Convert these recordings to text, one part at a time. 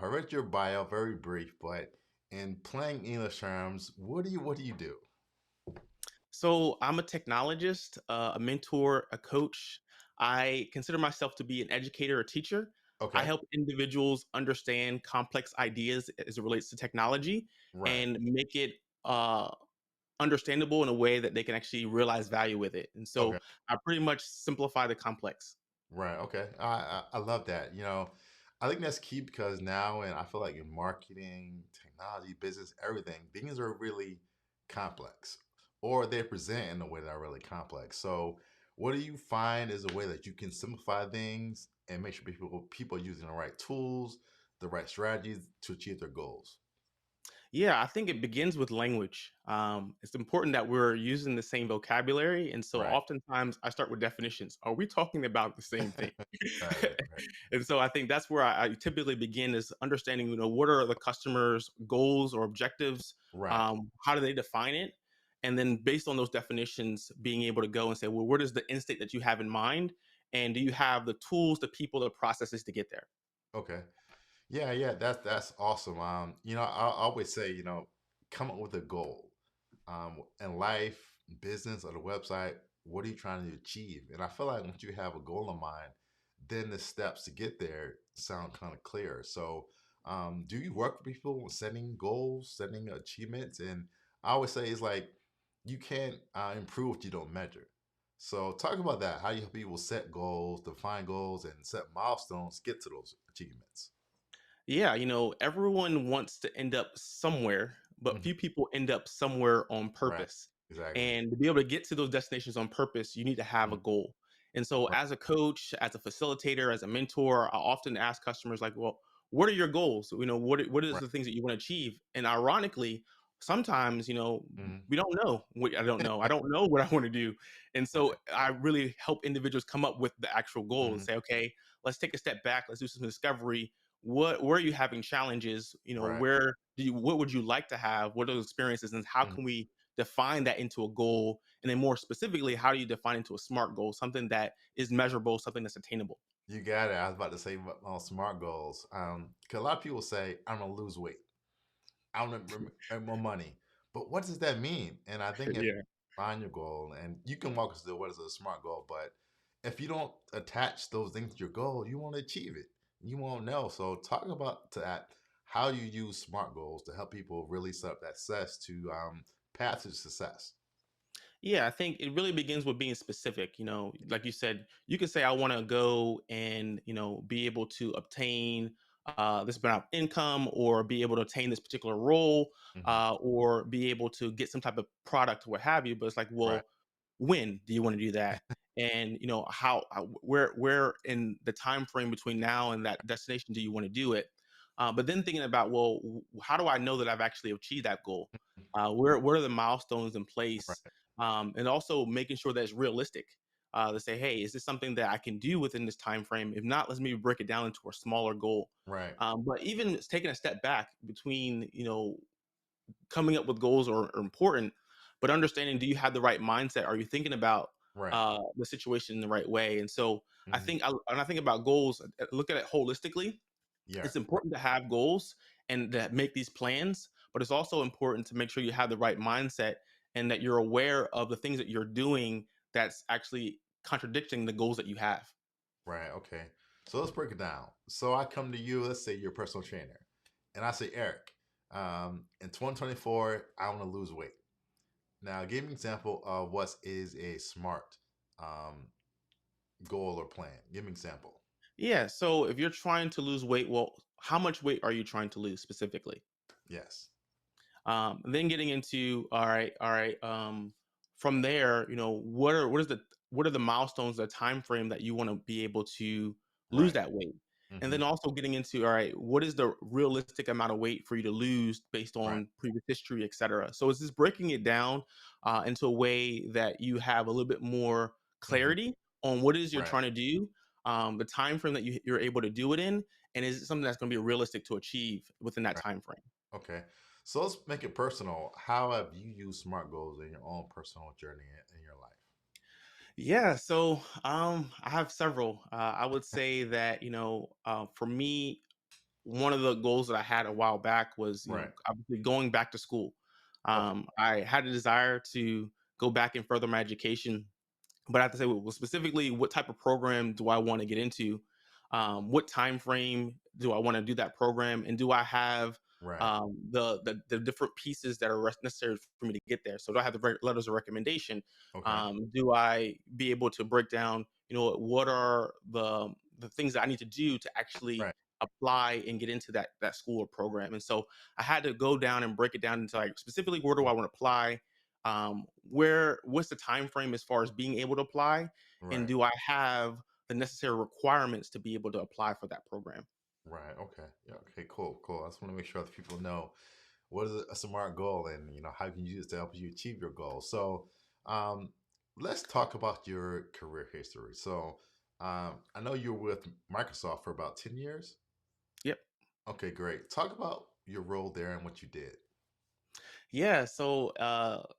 I read your bio, very brief, but in plain English terms, what do you do? So I'm a technologist, a mentor, a coach. I consider myself to be an educator, a teacher. I Okay. help individuals understand complex ideas as it relates to technology Right. and make it understandable in a way that they can actually realize value with it. And so Okay. I pretty much simplify the complex. Right. Okay. I love that. I think that's key because now, and I feel like in marketing, technology, business, everything, things are really complex, or they present in a way that are really complex. So, what do you find is a way that you can simplify things and make sure people are using the right tools, the right strategies to achieve their goals? Yeah, I think it begins with language. It's important that we're using the same vocabulary. And so Right. oftentimes I start with definitions. Are we talking about the same thing? Right. And so I think that's where I typically begin is understanding, what are the customer's goals or objectives? Right. How do they define it? And then based on those definitions, being able to go and say, well, what is the end state that you have in mind? And do you have the tools, the people, the processes to get there? Okay. Yeah, that's awesome. I always say, come up with a goal. In life, business, or the website, what are you trying to achieve? And I feel like once you have a goal in mind, then the steps to get there sound kind of clear. So, do you work with people with setting goals, setting achievements? And I always say it's like you can't improve what you don't measure. So, talk about that. How you help people set goals, define goals, and set milestones, to get to those achievements. Yeah, everyone wants to end up somewhere, but Mhm. few people end up somewhere on Right. purpose. Exactly. And to be able to get to those destinations on purpose, you need to have a Mhm. goal. And so, Right. as a coach, as a facilitator, as a mentor, I often ask customers, like, well, what are your goals? What is Right. the things that you want to achieve? And ironically, sometimes, Mhm. we don't know. I don't know. I don't know what I want to do. And so, Right. I really help individuals come up with the actual goal and Mhm. say, okay, let's take a step back. Let's do some discovery. Where are you having challenges? Right. What would you like to have? What are those experiences, and how Mhm. can we define that into a goal? And then more specifically, how do you define into a smart goal, something that is measurable, something that's attainable? You got it. I was about to say on smart goals. 'Cause a lot of people say, "I'm gonna lose weight. I want to earn more money," but what does that mean? And I think if Yeah. you find your goal, and you can walk us through what is a smart goal, but if you don't attach those things to your goal, you won't achieve it. You won't know. So, talk about that. How you use smart goals to help people really set up that success to path to success. Yeah, I think it really begins with being specific. Like you said, you can say, I want to go and, be able to obtain this amount of income or be able to attain this particular role Mhm. or be able to get some type of product or what have you. But it's like, Right. well, when do you want to do that? And, where in the time frame between now and that destination do you want to do it? But then thinking about, well, how do I know that I've actually achieved that goal? What are the milestones in place? Right. And also making sure that it's realistic. To say, hey, is this something that I can do within this time frame? If not, let's maybe break it down into a smaller goal. Right. But even taking a step back between, coming up with goals are important, but understanding, do you have the right mindset? Are you thinking about Right. the situation in the right way? And so Mhm. when I think about goals, look at it holistically. Yeah. It's Right. important to have goals and to make these plans, but it's also important to make sure you have the right mindset and that you're aware of the things that you're doing that's actually contradicting the goals that you have. Right. Okay. So let's break it down. So I come to you, let's say you're a personal trainer, and I say, Eric, in 2024, I want to lose weight. Now, give me an example of what is a smart um, goal or plan. Give me an example. Yeah. So if you're trying to lose weight, well, how much weight are you trying to lose specifically? Yes. Then getting into, all right. From there, what are the milestones, the time frame that you want to be able to lose Right. that weight, and Hmm. then also getting into, all right, what is the realistic amount of weight for you to lose based Right. on previous history, etc. So it's just breaking it down into a way that you have a little bit more Hmm. clarity on what it is you're Right. trying to do, the time frame that you're able to do it in, and is it something that's going to be realistic to achieve within that Right. time frame. Okay. So let's make it personal. How have you used smart goals in your own personal journey in your life? Yeah, so I have several. I would say that for me, one of the goals that I had a while back was, Right. obviously going back to school. Okay. I had a desire to go back and further my education, but I have to say, well, specifically, what type of program do I want to get into? What time frame do I want to do that program, and do I have Right. the different pieces that are necessary for me to get there? So, do I have the letters of recommendation? Okay. Do I be able to break down, what are the things that I need to do to actually Right. apply and get into that school or program? And so, I had to go down and break it down into, like, specifically, where do I want to apply? What's the time frame as far as being able to apply, and Right. do I have the necessary requirements to be able to apply for that program? Right. Okay. Yeah. Okay. Cool. Cool. I just want to make sure that people know what is a smart goal, and how you can use it to help you achieve your goal. So, um, let's talk about your career history. So, I know you were with Microsoft for about 10 years. Yep. Okay. Great. Talk about your role there and what you did. Yeah, so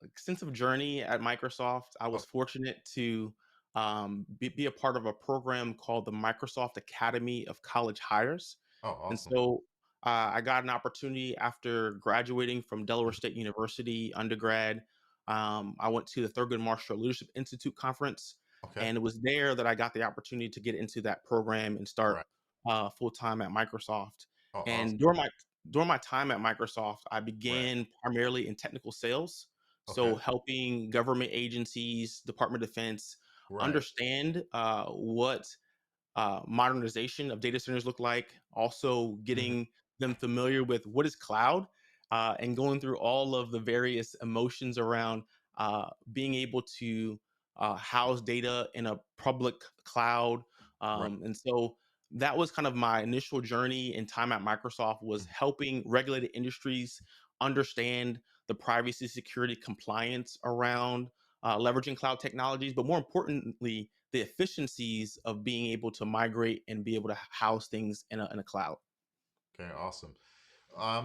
extensive journey at Microsoft. I was Okay. fortunate to be a part of a program called the Microsoft Academy of College Hires. Oh, And awesome. so I got an opportunity after graduating from Delaware Mhm. State University undergrad. I went to the Thurgood Marshall Leadership Institute conference, Okay. and it was there that I got the opportunity to get into that program and start Right. full time at Microsoft. Oh, And awesome. during my time at Microsoft, I Right. began primarily in technical sales, Okay. so helping government agencies, Department of Defense, Right. understand what modernization of data centers look like, also Hmm. getting them familiar with what is cloud, and going through all of the various emotions around being able to house data in a public cloud. Right. And so that was kind of my initial journey in time at Microsoft, was Mhm. helping regulated industries understand the privacy, security, compliance around leveraging cloud technologies, but more importantly, the efficiencies of being able to migrate and be able to house things in a cloud. Okay. Awesome.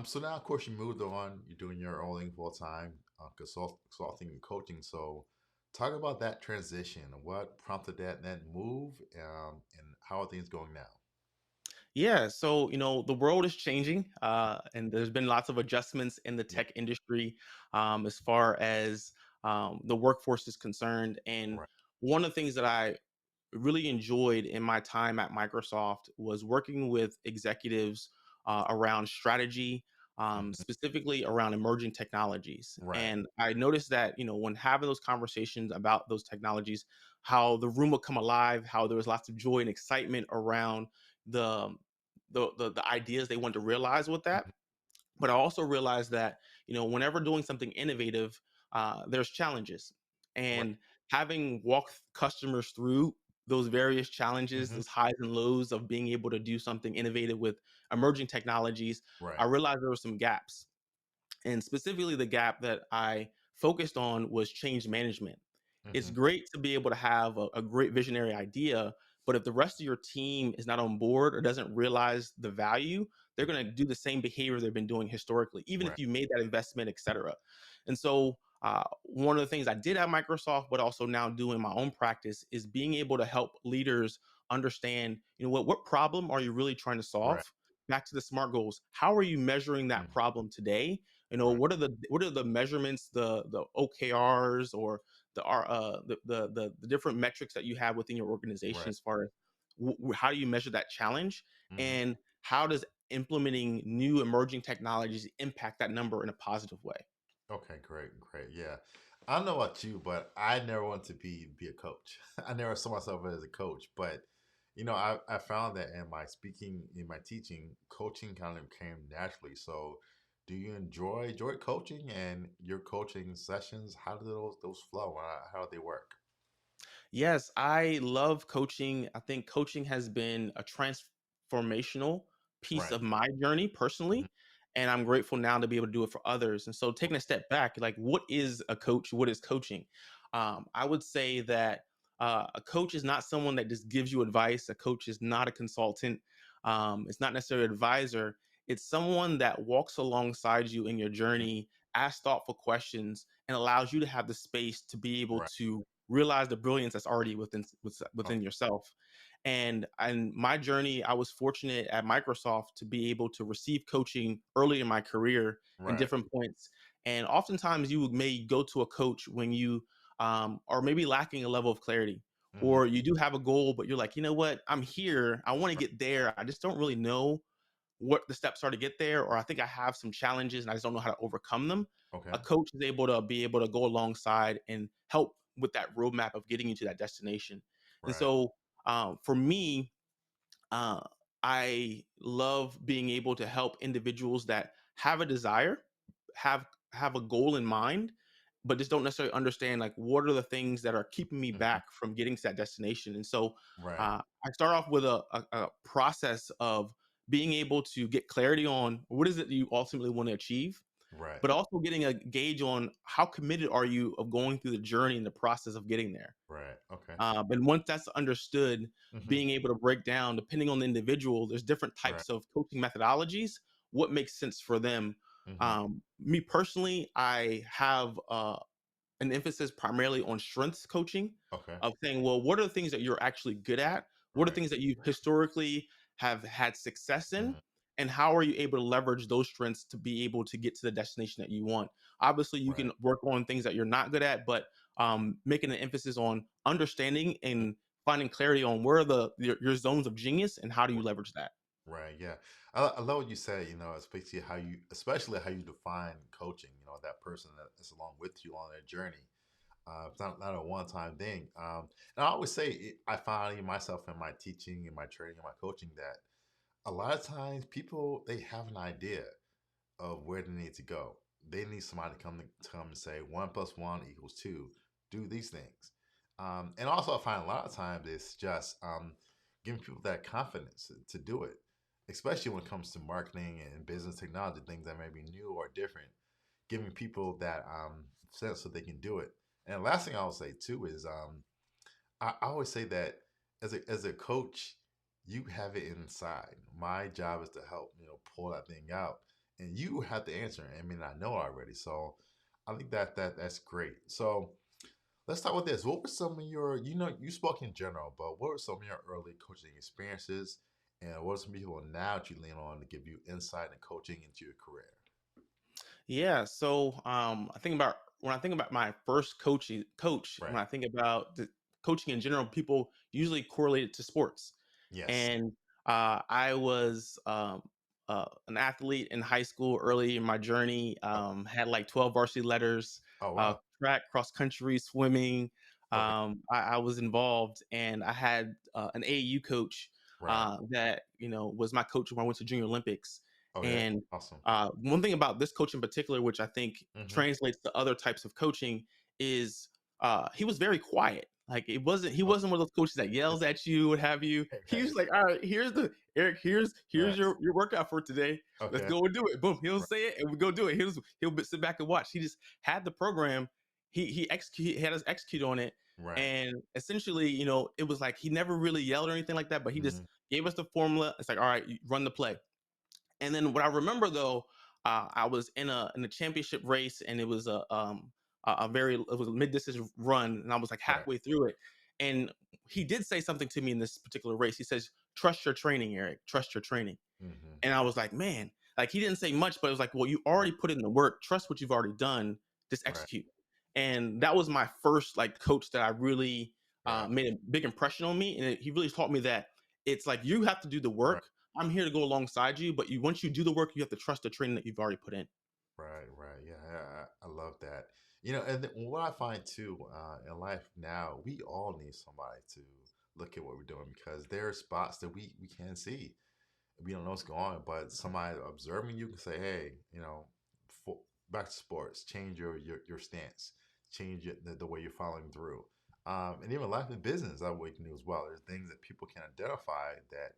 So now, of course, you moved on. You're doing your own thing full time, consulting and coaching. So, talk about that transition. What prompted that move, and how are things going now? Yeah, so the world is changing, and there's been lots of adjustments in the Yeah. tech industry, as far as the workforce is concerned. And Right. one of the things that I really enjoyed in my time at Microsoft was working with executives around strategy, Hmm. specifically around emerging technologies. Right. And I noticed that, when having those conversations about those technologies, how the room would come alive, how there was lots of joy and excitement around the the ideas they wanted to realize with that. Hmm. But I also realized that, whenever doing something innovative, there's challenges. Right. And having walked customers through those various challenges, Hmm. those highs and lows of being able to do something innovative with emerging technologies, I Right. realized there were some gaps. And specifically, the gap that I focused on was change management. It's Hmm. great to be able to have a great visionary idea, but if the rest of your team is not on board or doesn't realize the value, they're going to do the same behavior they've been doing historically, even if Right. you made that investment, et cetera. And so, one of the things I did at Microsoft, but also now do in my own practice, is being able to help leaders understand, what problem are you really trying to solve? Right. Back to the SMART goals. How are you measuring that Mhm. problem today? Right. What are the measurements, the OKRs, or the different metrics that you have within your organization, Right. as far as how do you measure that challenge, Hmm. and how does implementing new emerging technologies impact that number in a positive way? Okay, great, great. Yeah. I don't know about you, but I never want to be a coach. I never saw myself as a coach, but I found that in my speaking, in my teaching, coaching kind of came naturally. So, do you enjoy coaching and your coaching sessions? How do those flow? How do they work? Yes, I love coaching. I think coaching has been a transformational piece Right. of my journey Hmm. personally. And I'm grateful now to be able to do it for others. And so, taking a step back, like, what is a coach? What is coaching? I would say that a coach is not someone that just gives you advice. A coach is not a consultant. It's not necessarily an advisor. It's someone that walks alongside you in your journey, asks thoughtful questions, and allows you to have the space to be able Right. to realize the brilliance that's already within Okay. yourself. And my journey, I was fortunate at Microsoft to be able to receive coaching early in my career in Right. different points. And oftentimes you may go to a coach when you are maybe lacking a level of clarity, Hmm. or you do have a goal, but you're like, you know what, I'm here, I want to Right. get there, I just don't really know what the steps are to get there, or I think I have some challenges and I just don't know how to overcome them. A Okay. coach is able to go alongside and help with that roadmap of getting you to that destination. And Right. so for me, uh, I love being able to help individuals that have a desire, have a goal in mind, but just don't necessarily understand like what are the things that are keeping me Hmm. back from getting to that destination. And so Right. I start off with a process of being able to get clarity on what is it that you ultimately want to achieve, Right. but also getting a gauge on how committed are you of going through the journey and the process of getting there. Right. Okay. And once that's understood, Hmm. being able to break down, depending on the individual, there's different Right. types of coaching methodologies, what makes sense for them. Hmm. Me personally, I have an emphasis primarily on strengths coaching, Okay. of saying, well, what are the things that you're actually good at? What are Right. things that you historically have had success in? Hmm. And how are you able to leverage those strengths to be able to get to the destination that you want? Obviously, you Right. can work on things that you're not good at, but making an emphasis on understanding and finding clarity on where are your zones of genius and how do you leverage that. Right. Yeah. I love what you said, especially how you define coaching, that person that is along with you on that journey. It's not a one time thing. And I always say, I find myself in my teaching and my training and my coaching that a lot of times people, they have an idea of where they need to go. They need somebody to come and say 1 + 1 = 2. Do these things, and also I find a lot of times it's just giving people that confidence to do it, especially when it comes to marketing and business technology, things that may be new or different. Giving people that sense so they can do it. And the last thing I'll say too is I always say that as a coach, you have it inside. My job is to help, pull that thing out. And you have to answer it. I mean, I know already. So I think that's great. So let's start with this. What were some of your, you spoke in general, but what were some of your early coaching experiences? And what are some people now that you lean on to give you insight and coaching into your career? Yeah. So I think about when I think about my first coach, when Right. I think about the coaching in general, people usually correlate it to sports. Yes. And I was an athlete in high school early in my journey. Okay. Had like 12 varsity letters, Oh, wow. track, cross country, swimming. Okay. I was involved, and I had an AAU coach Right. that was my coach when I went to Junior Olympics. Okay. And Awesome. one thing about this coach in particular, which I think Hmm. translates to other types of coaching, is he was very quiet. Like he Okay. wasn't one of those coaches that yells at you, what have you. He Right. was like, all right, here's the Eric, here's Right. your workout for today. Let's Okay. go and do it. Boom. He'll Right. say it and we go do it. Sit back and watch. He just had the program. He had us execute on it. Right. And essentially, it was like he never really yelled or anything like that, but he just Mhm. gave us the formula. It's like, all right, you run the play. And then what I remember though, I was in a championship race, and it was it was a mid distance run, and I was like Right. halfway through it, and he did say something to me in this particular race. He says, "Trust your training, Eric. Trust your training." Mhm. And I was like, "Man," like he didn't say much, but it was like, "Well, you Right. already put in the work. Trust what you've already done. Just Right. execute." And that was my first like coach that I really Right. made a big impression on me, and he really taught me that it's like you have to do the Right. work. I'm here to go alongside you, but once you do the work, you have to trust the training that you've already put in. Right. Right. Yeah. I love that. And what I find too in life now, we all need somebody to look at what we're doing because there are spots that we can't see. We don't know what's going on, but somebody observing you can say, "Hey, for, back to sports, change your stance, change the way you're following through." And even life and business, that way you can do as well. There's things that people can identify that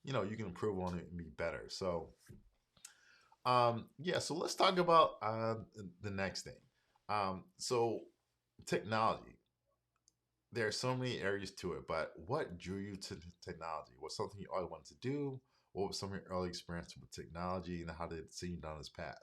you can improve on it and be better. So yeah, so let's talk about the next thing. So technology, there are so many areas to it, but what drew you to technology? Was something you always wanted to do? What was some of your early experience with technology, and how did it see you down this path?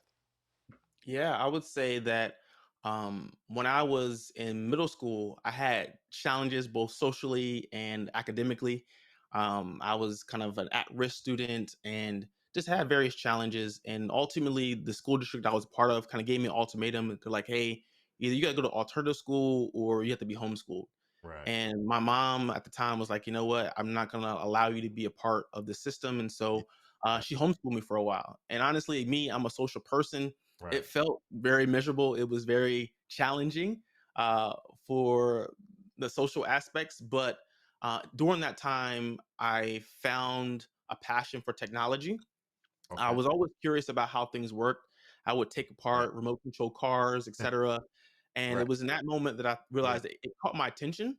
Yeah, I would say that when I was in middle school, I had challenges both socially and academically. I was kind of an at-risk student and just had various challenges. And ultimately, the school district I was part of kind of gave me an ultimatum. They're like, "Hey, either you got to go to alternative school or you have to be homeschooled." Right. And my mom at the time was like, "You know what? I'm not gonna allow you to be a part of the system." And Yeah. so Right. she homeschooled me for a while. And honestly, me, I'm a social person. It Right. felt very miserable. It was very challenging uh, for the social aspects. But during that time, I found a passion for technology. I Okay. was always curious about how things worked. I would take Yeah. apart remote control cars, etc. And Right. it was in that moment that I Yeah. realized it caught my attention.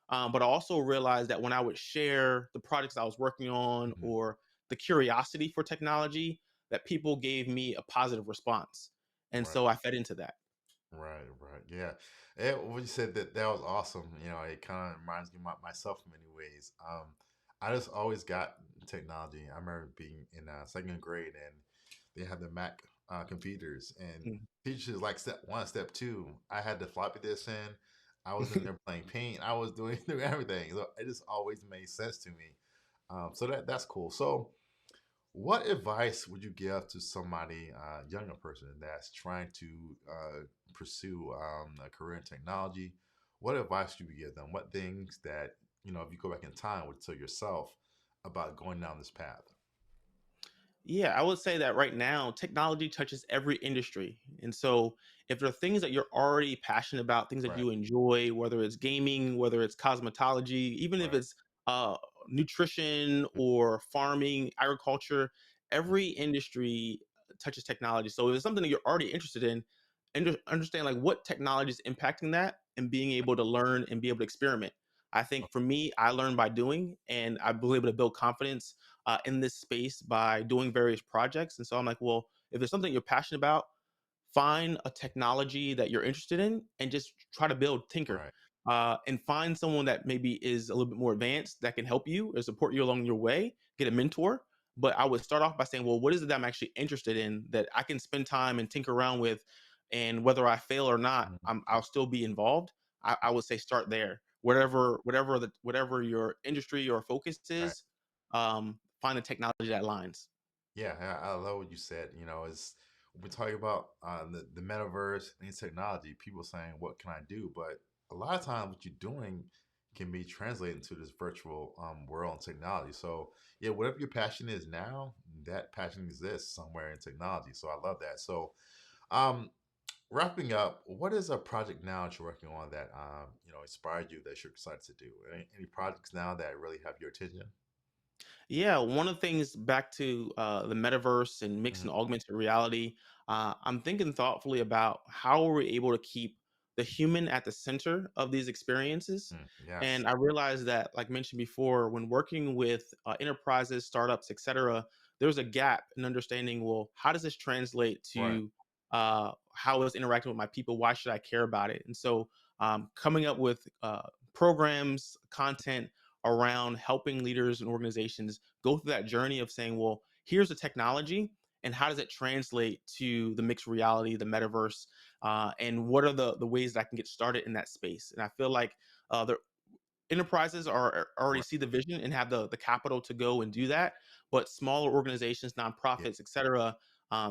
But I also realized that when I would share the projects I was working on Mhm. or the curiosity for technology, that people gave me a positive response. And Right. so I fed into that. Right, right. Yeah. When you said that, that was awesome. You know, it kind of reminds me of myself in many ways. I just always got technology. I remember being in second grade and they had the Mac computers and Mhm. teachers like step one, step two. I had the floppy disk in. I was in there playing paint. I was doing, doing everything. So it just always made sense to me. So that's cool. So what advice would you give to somebody, younger person that's trying to pursue a career in technology? What advice would you give them? What things that, you know, if you go back in time, would tell yourself about going down this path? Yeah, I would say that right now, technology touches every industry. And so, if there are things that you're already passionate about, things that Right, you enjoy, whether it's gaming, whether it's cosmetology, even if right, it's uh, nutrition or farming, agriculture, every industry touches technology. So, if it's something that you're already interested in, understand like what technology is impacting that and being able to learn and be able to experiment. I think for me, I learned by doing, and I was able to build confidence in this space by doing various projects. And so I'm like, well, if there's something you're passionate about, find a technology that you're interested in and just try to build, tinker, right, and find someone that maybe is a little bit more advanced that can help you or support you along your way. Get a mentor. But I would start off by saying, well, what is it that I'm actually interested in that I can spend time and tinker around with? And whether I fail or not, mhm, I'll still be involved. I would say start there. Whatever your industry or focus right. is, find the technology that aligns. Yeah, I love what you said. You know, it's when we talk about the metaverse and technology, people saying, "What can I do?" But a lot of times, what you're doing can be translated into this virtual world and technology. So, yeah, whatever your passion is now, that passion exists somewhere in technology. So, I love that. So, um, wrapping up, what is a project now that you're working on that you know inspired you that you're excited to do? Any projects now that really have your attention? Yeah, one of the things back to the metaverse and mixed Mhm. and augmented reality, I'm thinking thoughtfully about how are we able to keep the human at the center of these experiences. Yes. And I realized that, like mentioned before, when working with enterprises, startups, etc., there's a gap in understanding. Well, how does this translate Right. to how it's interacting with my people? Why should I care about it? And so, coming up with programs, content around helping leaders and organizations go through that journey of saying, well, here's the technology and how does it translate to the mixed reality, the metaverse, and what are the ways that I can get started in that space? And I feel like the enterprises are already Right. see the vision and have the capital to go and do that, but smaller organizations, Yeah. nonprofits, etc.,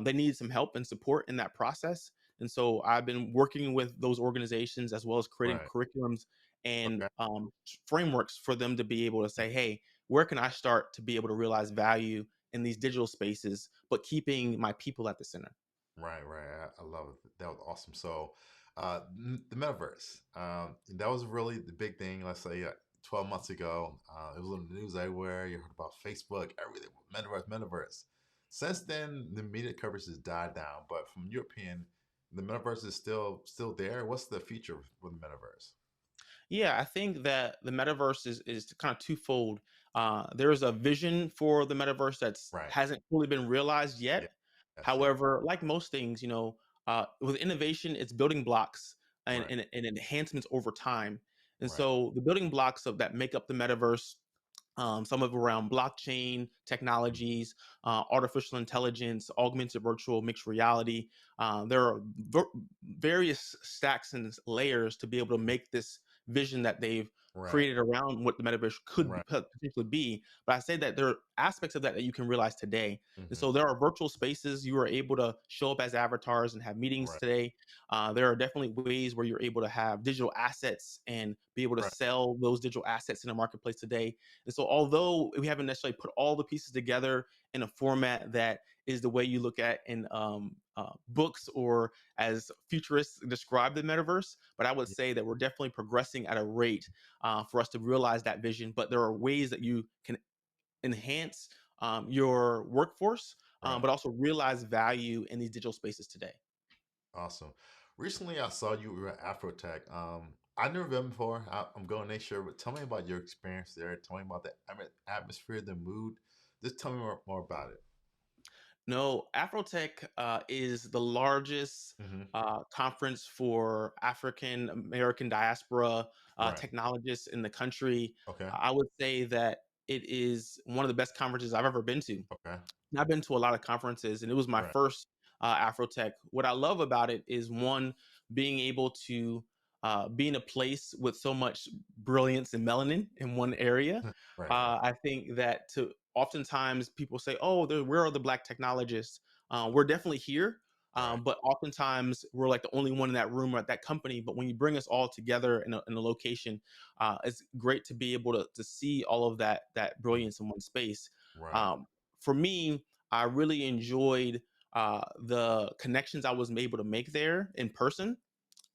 they need some help and support in that process. And so I've been working with those organizations as well as creating Right. curriculums and Okay. frameworks for them to be able to say, hey, where can I start to be able to realize value in these digital spaces, but keeping my people at the center? Right, right. I love it. That was awesome. So, the metaverse, that was really the big thing. Let's say 12 months ago, it was on the news everywhere. You heard about Facebook, everything, metaverse, metaverse. Since then, the media coverage has died down. But from your opinion, the metaverse is still there. What's the future for the metaverse? Yeah, I think that the metaverse is kind of twofold. There's a vision for the metaverse that's Right. hasn't fully been realized Yeah. yet. Yes. Yeah. However, like most things, with innovation, it's building blocks and, Right. and enhancements over time. And Right. so the building blocks of that make up the metaverse, some of around blockchain Mhm. technologies, artificial intelligence, augmented virtual mixed reality. There are various stacks and layers to be able to make this vision that they've Right. created around what the metaverse could Right. potentially be. But I say that there are aspects of that that you can realize today. And Hmm. so there are virtual spaces you are able to show up as avatars and have meetings Right. today. There are definitely ways where you're able to have digital assets and be able to Right. sell those digital assets in the marketplace today. And so, although we haven't necessarily put all the pieces together in a format that is the way you look at in books or as futurists describe the metaverse, but I would Yeah. say that we're definitely progressing at a rate for us to realize that vision. But there are ways that you can enhance your workforce, Right. but also realize value in these digital spaces today. Awesome. Recently, I saw you were at Afrotech. I've never been before. I'm going next year, but tell me about your experience there. Tell me about the atmosphere, the mood. Just tell me more about it. No, Afrotech is the largest Hmm. conference for African American diaspora Right. technologists in the country. Okay. I would say that it is one of the best conferences I've ever been to. Okay. I've been to a lot of conferences, and it was my Right. first Afrotech. What I love about it is one, being able to be in a place with so much brilliance and melanin in one area. Right. Right. I think that to oftentimes people say, "Oh, where are the Black technologists?" We're definitely here, Right. but oftentimes we're like the only one in that room or at that company. But when you bring us all together in a location, it's great to be able to see all of that Mhm. brilliance in one space. Right. Um, for me, I really enjoyed the connections I was able to make there in person,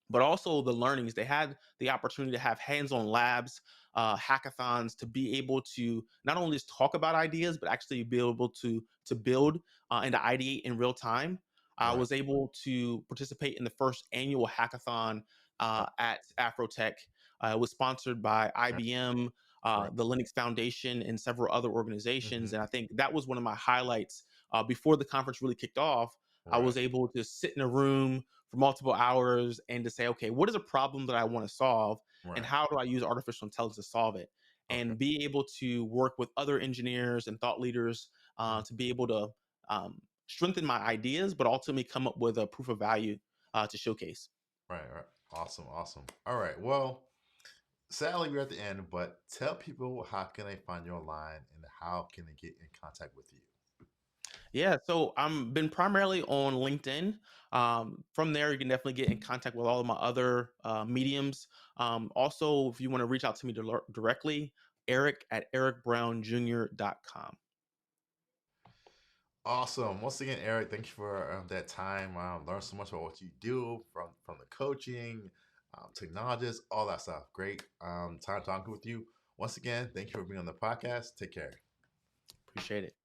but also the learnings. They had the opportunity to have hands-on labs, hackathons, to be able to not only just talk about ideas, but actually be able to build and to ideate in real time. I Right. was able to participate in the first annual hackathon Uh, at Afrotech. It was sponsored by okay. IBM, Right. the Linux Foundation, and several other organizations. Hmm. And I think that was one of my highlights before the conference really kicked off. I Right. was able to sit in a room for multiple hours and to say, okay, what is a problem that I want to solve, and Right. how do I use artificial intelligence to solve it? Okay. And be able to work with other engineers and thought leaders Mhm. to be able to strengthen my ideas, but ultimately come up with a proof of value to showcase. Right. Right. Awesome. Awesome. All right. Well, sadly, we're at the end, but tell people how can they find you online and how can they get in contact with you. Yeah, so I'm been primarily on LinkedIn. From there, you can definitely get in contact with all of my other mediums. Also, if you want to reach out to me directly, Eric at ericbrownjr.com. Awesome. Once again, Eric, thank you for that time. Learned so much about what you do from the coaching, technologists, all that stuff. Great time talking with you. Once again, thank you for being on the podcast. Take care. Appreciate it.